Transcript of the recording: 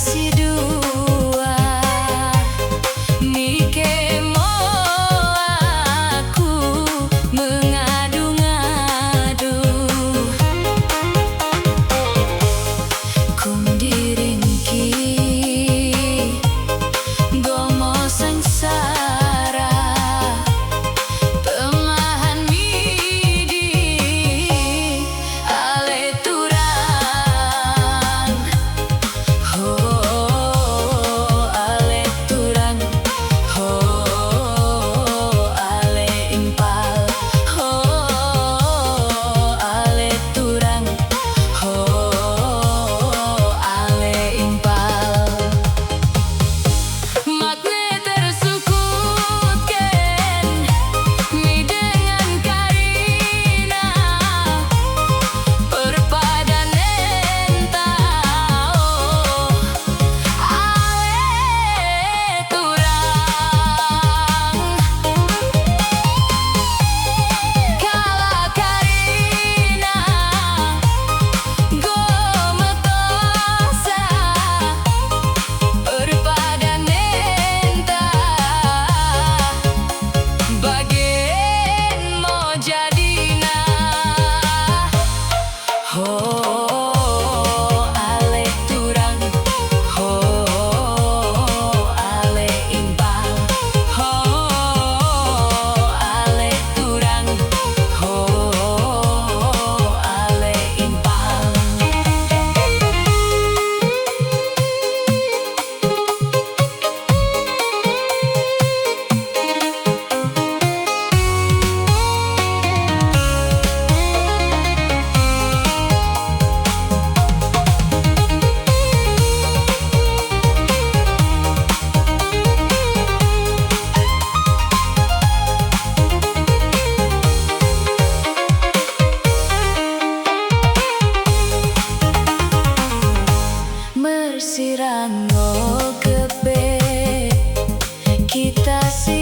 kasih dua Nike mo aku mengadu-ngadu Kum diringki gomo sengsara Pemahan midi ale turang Ho ale turang Ho ale impal Ho ale turang Ho ale impal Magnet tersukutkan mi dengan Karina perpadan entah ale turang kala Karina gometosa perpadan entah bagian mau jadina Ho ale turang Ho ale impal Ho ale turang Ho ale impal Mersirango kepe kita sih